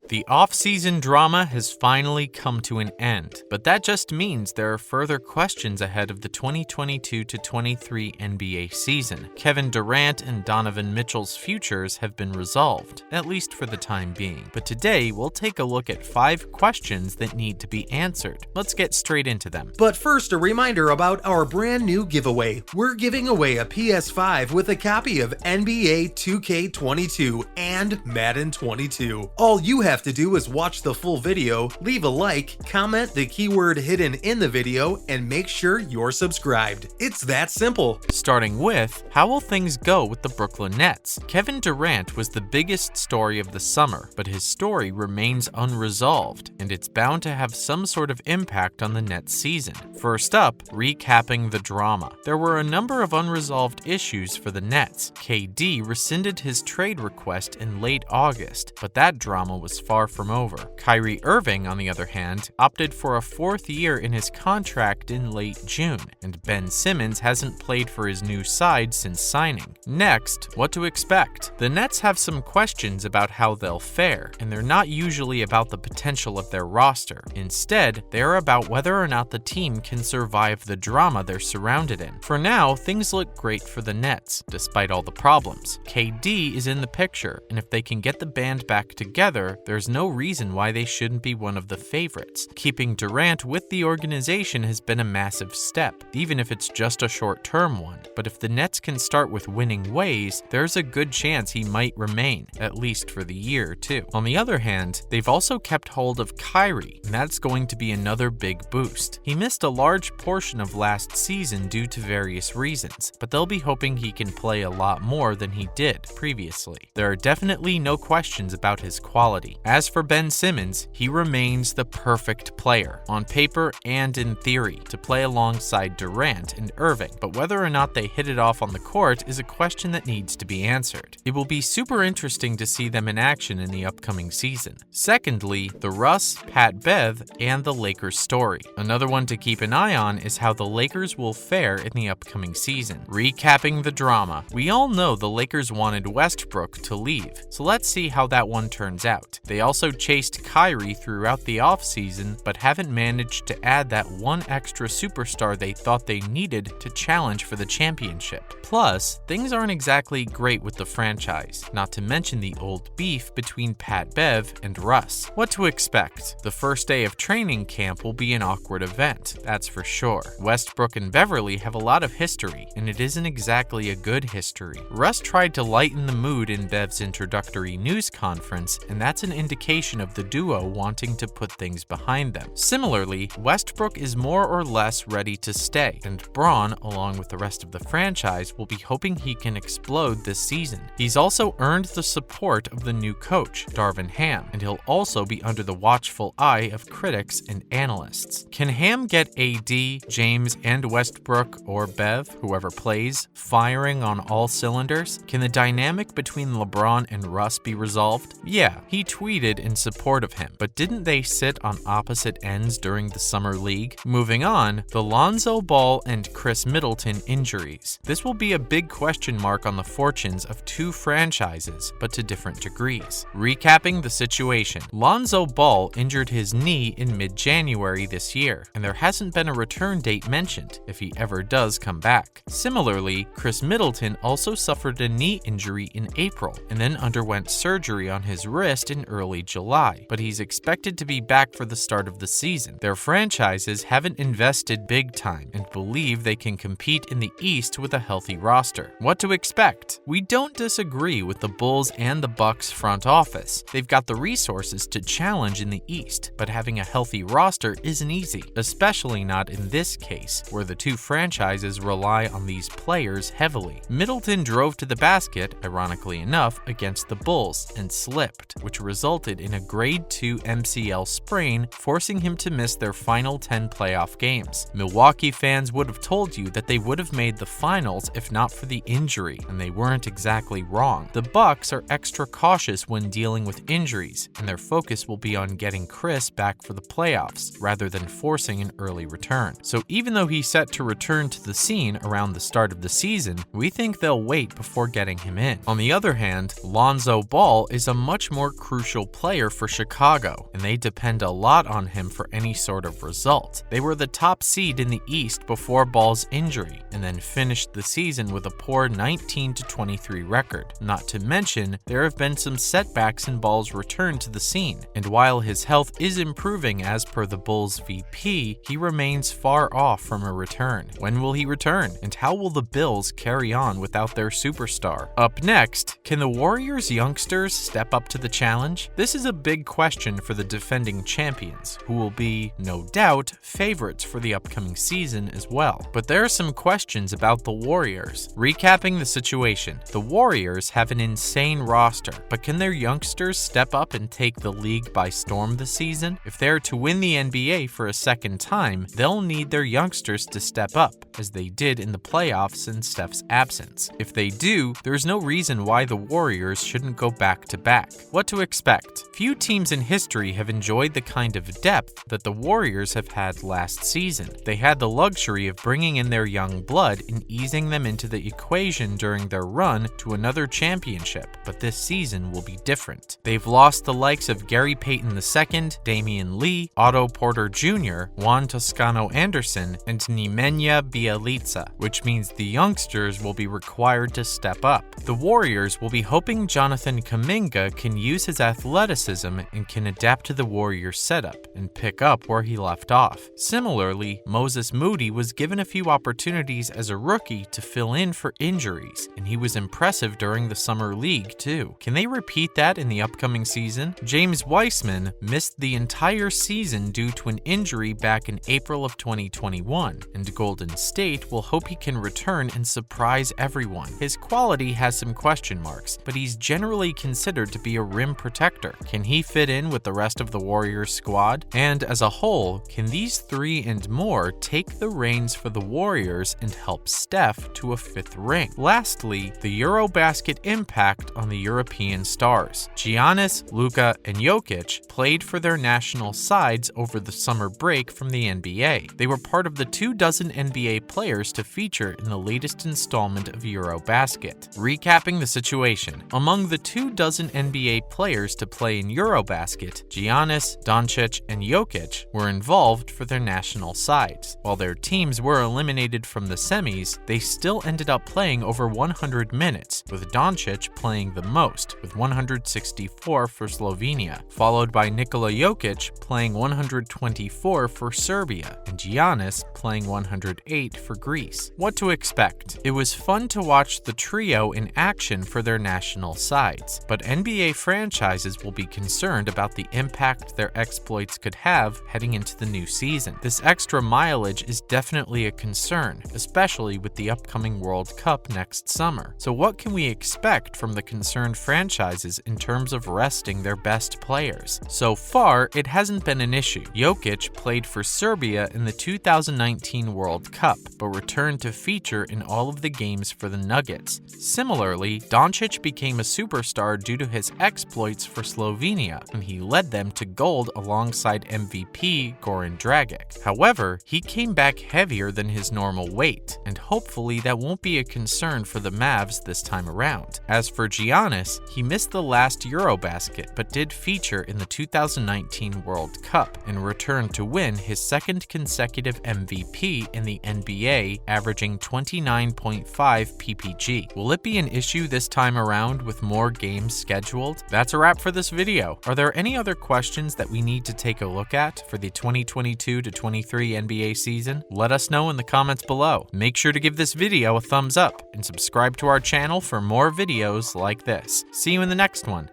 The offseason drama has finally come to an end, but that just means there are further questions ahead of the 2022-23 NBA season. Kevin Durant and Donovan Mitchell's futures have been resolved, at least for the time being. But today, we'll take a look at 5 questions that need to be answered. Let's get straight into them. But first, a reminder about our brand new giveaway. We're giving away a PS5 with a copy of NBA 2K22 and Madden 22. All you have to do is watch the full video, leave a like, comment the keyword hidden in the video, and make sure you're subscribed. It's that simple. Starting with, how will things go with the Brooklyn Nets? Kevin Durant was the biggest story of the summer, but his story remains unresolved, and it's bound to have some sort of impact on the Nets season. First up, recapping the drama. There were a number of unresolved issues for the Nets. KD rescinded his trade request in late August, but that drama was far from over. Kyrie Irving, on the other hand, opted for a 4th year in his contract in late June, and Ben Simmons hasn't played for his new side since signing. Next, what to expect? The Nets have some questions about how they'll fare, and they're not usually about the potential of their roster. Instead, they're about whether or not the team can survive the drama they're surrounded in. For now, things look great for the Nets, despite all the problems. KD is in the picture, and if they can get the band back together, there's no reason why they shouldn't be one of the favorites. Keeping Durant with the organization has been a massive step, even if it's just a short-term one. But if the Nets can start with winning ways, there's a good chance he might remain, at least for the year or two. On the other hand, they've also kept hold of Kyrie, and that's going to be another big boost. He missed a large portion of last season due to various reasons, but they'll be hoping he can play a lot more than he did previously. There are definitely no questions about his quality. As for Ben Simmons, he remains the perfect player, on paper and in theory, to play alongside Durant and Irving, but whether or not they hit it off on the court is a question that needs to be answered. It will be super interesting to see them in action in the upcoming season. Secondly, the Russ, Pat Bev, and the Lakers story. Another one to keep an eye on is how the Lakers will fare in the upcoming season. Recapping the drama, we all know the Lakers wanted Westbrook to leave, so let's see how that one turns out. They also chased Kyrie throughout the offseason, but haven't managed to add that one extra superstar they thought they needed to challenge for the championship. Plus, things aren't exactly great with the franchise, not to mention the old beef between Pat Bev and Russ. What to expect? The first day of training camp will be an awkward event, that's for sure. Westbrook and Beverly have a lot of history, and it isn't exactly a good history. Russ tried to lighten the mood in Bev's introductory news conference, and that's an indication of the duo wanting to put things behind them. Similarly, Westbrook is more or less ready to stay, and Braun, along with the rest of the franchise, will be hoping he can explode this season. He's also earned the support of the new coach, Darvin Ham, and he'll also be under the watchful eye of critics and analysts. Can Ham get AD, James, and Westbrook, or Bev, whoever plays, firing on all cylinders? Can the dynamic between LeBron and Russ be resolved? Yeah, he tweeted in support of him, but didn't they sit on opposite ends during the summer league? Moving on, the Lonzo Ball and Chris Middleton injuries. This will be a big question mark on the fortunes of two franchises, but to different degrees. Recapping the situation, Lonzo Ball injured his knee in mid-January this year, and there hasn't been a return date mentioned, if he ever does come back. Similarly, Chris Middleton also suffered a knee injury in April, and then underwent surgery on his wrist in early July, but he's expected to be back for the start of the season. Their franchises haven't invested big time and believe they can compete in the East with a healthy roster. What to expect? We don't disagree with the Bulls and the Bucks front office. They've got the resources to challenge in the East, but having a healthy roster isn't easy, especially not in this case, where the two franchises rely on these players heavily. Middleton drove to the basket, ironically enough, against the Bulls and slipped, which resulted in a grade 2 MCL sprain, forcing him to miss their final 10 playoff games. Milwaukee fans would have told you that they would have made the finals if not for the injury, and they weren't exactly wrong. The Bucks are extra cautious when dealing with injuries, and their focus will be on getting Chris back for the playoffs, rather than forcing an early return. So even though he's set to return to the scene around the start of the season, we think they'll wait before getting him in. On the other hand, Lonzo Ball is a much more crucial crucial player for Chicago, and they depend a lot on him for any sort of result. They were the top seed in the East before Ball's injury, and then finished the season with a poor 19-23 record. Not to mention, there have been some setbacks in Ball's return to the scene, and while his health is improving as per the Bulls VP, he remains far off from a return. When will he return, and how will the Bills carry on without their superstar? Up next, can the Warriors youngsters step up to the challenge? This is a big question for the defending champions, who will be, no doubt, favorites for the upcoming season as well. But there are some questions about the Warriors. Recapping the situation, the Warriors have an insane roster, but can their youngsters step up and take the league by storm this season? If they're to win the NBA for a second time, they'll need their youngsters to step up, as they did in the playoffs in Steph's absence. If they do, there's no reason why the Warriors shouldn't go back-to-back. What to expect? Few teams in history have enjoyed the kind of depth that the Warriors have had last season. They had the luxury of bringing in their young blood and easing them into the equation during their run to another championship, but this season will be different. They've lost the likes of Gary Payton II, Damian Lee, Otto Porter Jr., Juan Toscano Anderson, and Nemanja Bjelica, which means the youngsters will be required to step up. The Warriors will be hoping Jonathan Kuminga can use his athleticism and can adapt to the Warriors setup and pick up where he left off. Similarly, Moses Moody was given a few opportunities as a rookie to fill in for injuries, and he was impressive during the summer league too. Can they repeat that in the upcoming season? James Wiseman missed the entire season due to an injury back in April of 2021, and Golden State will hope he can return and surprise everyone. His quality has some question marks, but he's generally considered to be a rim protector. Can he fit in with the rest of the Warriors squad? And as a whole, can these three and more take the reins for the Warriors and help Steph to a fifth ring? Lastly, the Eurobasket impact on the European stars. Giannis, Luka, and Jokic played for their national sides over the summer break from the NBA. They were part of the 24 NBA players to feature in the latest installment of Eurobasket. Recapping the situation, among the 24 NBA players to play in Eurobasket, Giannis, Doncic, and Jokic were involved for their national sides. While their teams were eliminated from the semis, they still ended up playing over 100 minutes, with Doncic playing the most, with 164 for Slovenia, followed by Nikola Jokic playing 124 for Serbia, and Giannis playing 108 for Greece. What to expect? It was fun to watch the trio in action for their national sides, but NBA franchises will be concerned about the impact their exploits could have heading into the new season. This extra mileage is definitely a concern, especially with the upcoming World Cup next summer. So what can we expect from the concerned franchises in terms of resting their best players? So far, it hasn't been an issue. Jokic played for Serbia in the 2019 World Cup, but returned to feature in all of the games for the Nuggets. Similarly, Doncic became a superstar due to his exploits for Slovenia, and he led them to gold alongside MVP Goran Dragic. However, he came back heavier than his normal weight, and hopefully that won't be a concern for the Mavs this time around. As for Giannis, he missed the last Eurobasket, but did feature in the 2019 World Cup, and returned to win his second consecutive MVP in the NBA, averaging 29.5 PPG. Will it be an issue this time around with more games scheduled? That's a wrap for this video. Are there any other questions that we need to take a look at for the 2022-23 NBA season? Let us know in the comments below. Make sure to give this video a thumbs up and subscribe to our channel for more videos like this. See you in the next one.